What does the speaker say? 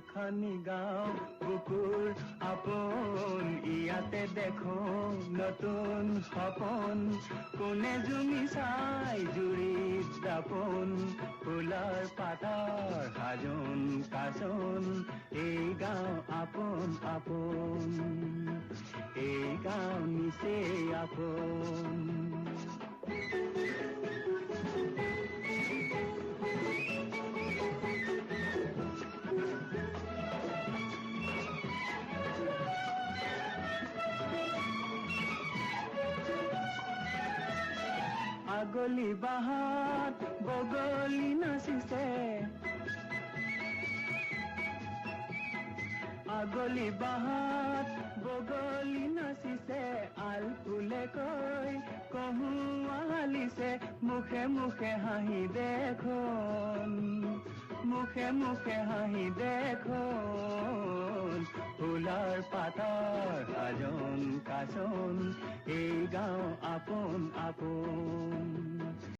খানি গাঁও বুকুৰ আপোন ইয়াতে দেখো নতুন সপোন কোনে জুমি চাই জুৰিত দাপোন ফুলৰ পাতৰ সাজোন কাচোন এই গাঁও আপোন আপোন এই গাঁও নিচেই আপোন আগলি বাহাত বগলি নাচিছে আগলি বাহাত বগলি নাচিছে আল ফুলে কৈ কহুৱা হালিছে মুখে মুখে হাঁহি দেখোন মুখে মুখে হাঁহি দেখোন ফুলৰ পাতৰ সাজোন কাচোন এই গাঁও আপোন আপোন